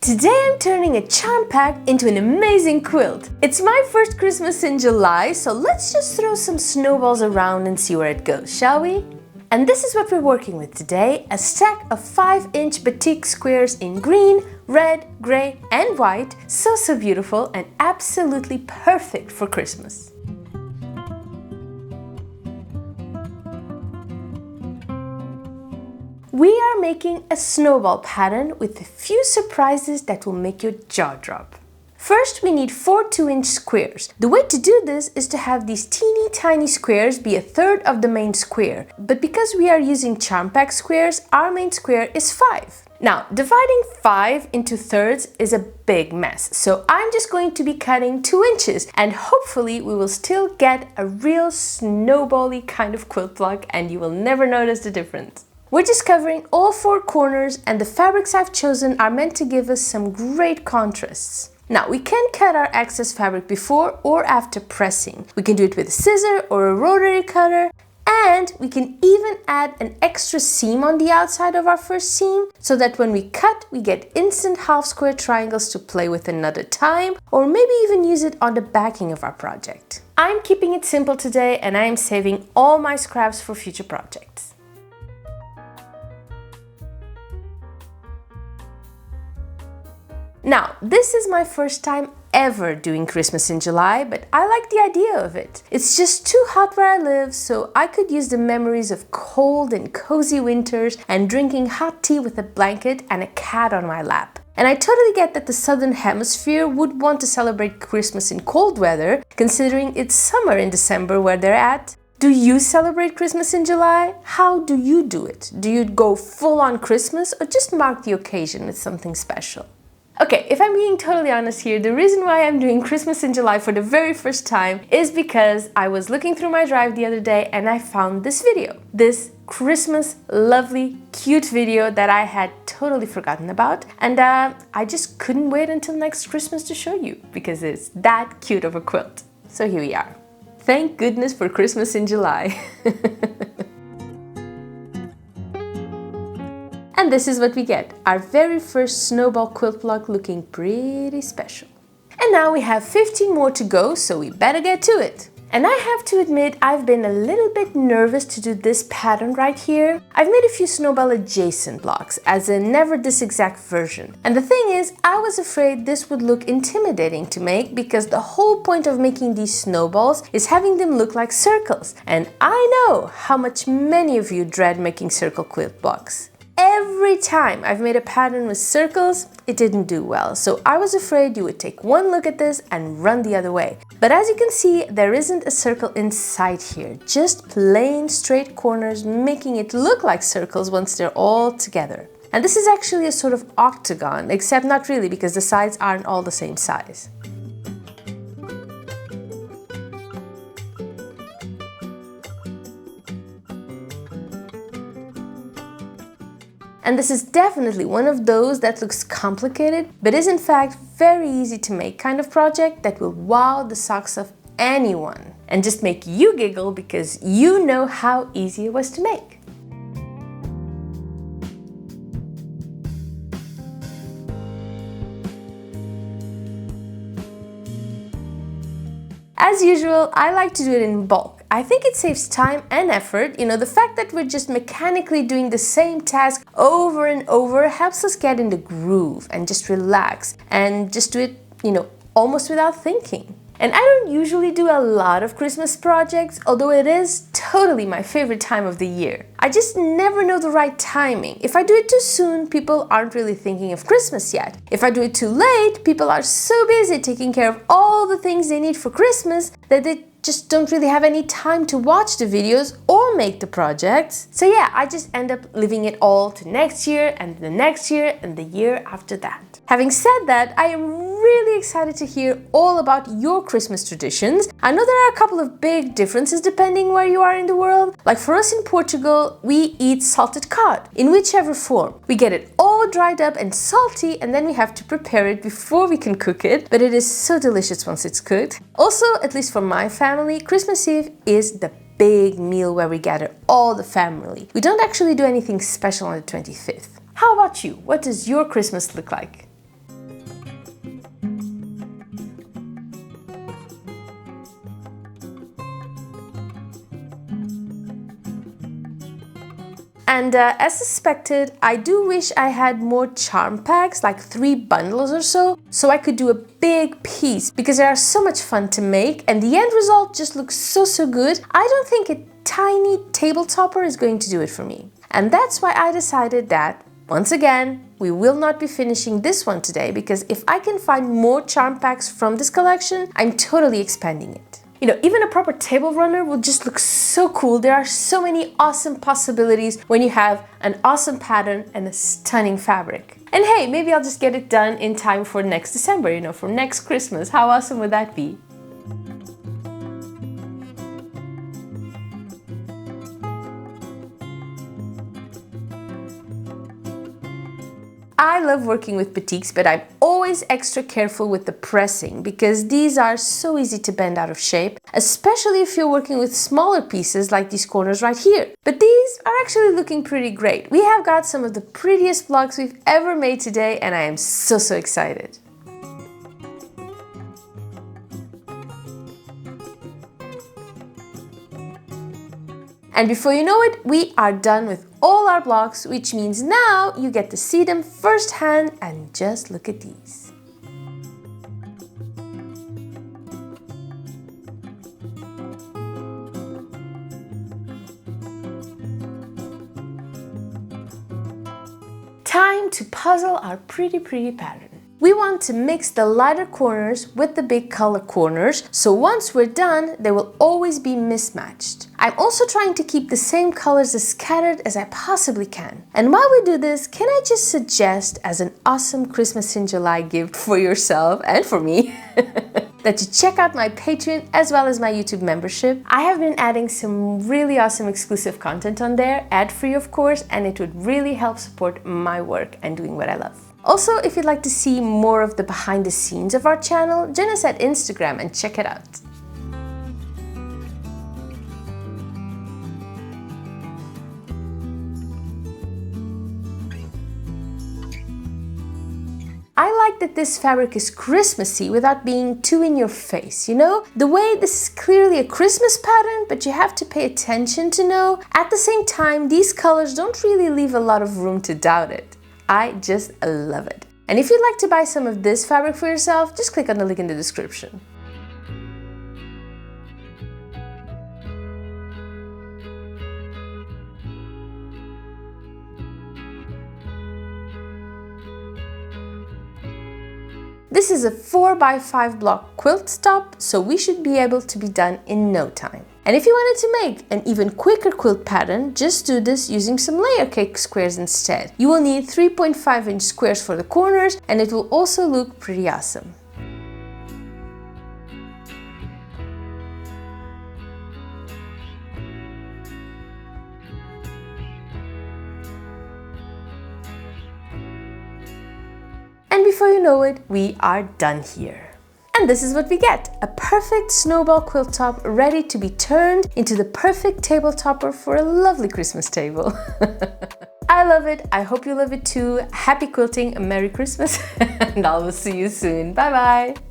Today I'm turning a charm pack into an amazing quilt. It's my first Christmas in July, so let's just throw some snowballs around and see where it goes, shall we? And this is what we're working with today, a stack of 5-inch batik squares in green, red, grey and white, so beautiful and absolutely perfect for Christmas. We are making a snowball pattern with a few surprises that will make your jaw drop. First, we need 4 2-inch squares. The way to do this is to have these teeny tiny squares be a third of the main square. But because we are using charm pack squares, our main square is 5. Now, dividing 5 into thirds is a big mess, so I'm just going to be cutting 2 inches and hopefully we will still get a real snowbally kind of quilt block and you will never notice the difference. We're just covering all 4 corners and the fabrics I've chosen are meant to give us some great contrasts. Now, we can cut our excess fabric before or after pressing. We can do it with a scissor or a rotary cutter, and we can even add an extra seam on the outside of our first seam so that when we cut, we get instant half square triangles to play with another time, or maybe even use it on the backing of our project. I'm keeping it simple today and I'm saving all my scraps for future projects. Now, this is my first time ever doing Christmas in July, but I like the idea of it. It's just too hot where I live, so I could use the memories of cold and cozy winters and drinking hot tea with a blanket and a cat on my lap. And I totally get that the southern hemisphere would want to celebrate Christmas in cold weather, considering it's summer in December where they're at. Do you celebrate Christmas in July? How do you do it? Do you go full on Christmas or just mark the occasion with something special? Okay, if I'm being totally honest here, the reason why I'm doing Christmas in July for the very first time is because I was looking through my drive the other day and I found this video. This Christmas lovely, cute video that I had totally forgotten about, and I just couldn't wait until next Christmas to show you because it's that cute of a quilt. So here we are. Thank goodness for Christmas in July. And this is what we get, our very first snowball quilt block looking pretty special. And now we have 15 more to go, so we better get to it. And I have to admit, I've been a little bit nervous to do this pattern right here. I've made a few snowball adjacent blocks, as in never this exact version. And the thing is, I was afraid this would look intimidating to make because the whole point of making these snowballs is having them look like circles. And I know how much many of you dread making circle quilt blocks. Every time I've made a pattern with circles, it didn't do well, so I was afraid you would take one look at this and run the other way. But as you can see, there isn't a circle inside here, just plain straight corners making it look like circles once they're all together. And this is actually a sort of octagon, except not really because the sides aren't all the same size. And this is definitely one of those that looks complicated, but is in fact very easy to make kind of project that will wow the socks off anyone and just make you giggle because you know how easy it was to make. As usual, I like to do it in bulk. I think it saves time and effort. You know, the fact that we're just mechanically doing the same task over and over helps us get in the groove and just relax and just do it, you know, almost without thinking. And I don't usually do a lot of Christmas projects, although it is totally my favorite time of the year. I just never know the right timing. If I do it too soon, people aren't really thinking of Christmas yet. If I do it too late, people are so busy taking care of all the things they need for Christmas that they just don't really have any time to watch the videos or make the projects. So yeah, I just end up leaving it all to next year and the next year and the year after that. Having said that, I am really excited to hear all about your Christmas traditions. I know there are a couple of big differences depending where you are in the world. Like for us in Portugal, we eat salted cod in whichever form. We get it all dried up and salty and then we have to prepare it before we can cook it, but it is so delicious once it's cooked. Also, at least for my family, Christmas Eve is the big meal where we gather all the family. We don't actually do anything special on the 25th. How about you? What does your Christmas look like? And as suspected, I do wish I had more charm packs, like 3 bundles or so I could do a big piece, because they are so much fun to make and the end result just looks so good. I don't think a tiny table topper is going to do it for me. And that's why I decided that, once again, we will not be finishing this one today, because if I can find more charm packs from this collection, I'm totally expanding it. You know, even a proper table runner will just look so cool. There are so many awesome possibilities when you have an awesome pattern and a stunning fabric. And hey, maybe I'll just get it done in time for next December, you know, for next Christmas. How awesome would that be? I love working with batiks, but I'm always extra careful with the pressing, because these are so easy to bend out of shape, especially if you're working with smaller pieces like these corners right here. But these are actually looking pretty great. We have got some of the prettiest blocks we've ever made today, and I am so excited. And before you know it, we are done with all our blocks, which means now you get to see them firsthand, and just look at these. Time to puzzle our pretty pattern. We want to mix the lighter corners with the big color corners, so once we're done, they will always be mismatched. I'm also trying to keep the same colors as scattered as I possibly can. And while we do this, can I just suggest, as an awesome Christmas in July gift for yourself and for me, that you check out my Patreon as well as my YouTube membership. I have been adding some really awesome exclusive content on there, ad-free of course, and it would really help support my work and doing what I love. Also, if you'd like to see more of the behind the scenes of our channel, join us at Instagram and check it out. I like that this fabric is Christmassy without being too in your face, you know? The way this is clearly a Christmas pattern, but you have to pay attention to know. At the same time, these colors don't really leave a lot of room to doubt it. I just love it. And if you'd like to buy some of this fabric for yourself, just click on the link in the description. This is a 4x5 block quilt top, so we should be able to be done in no time. And if you wanted to make an even quicker quilt pattern, just do this using some layer cake squares instead. You will need 3.5-inch squares for the corners, and it will also look pretty awesome. And before you know it, we are done here. And this is what we get, a perfect snowball quilt top ready to be turned into the perfect table topper for a lovely Christmas table. I love it, I hope you love it too. Happy quilting, a Merry Christmas, and I will see you soon. Bye bye!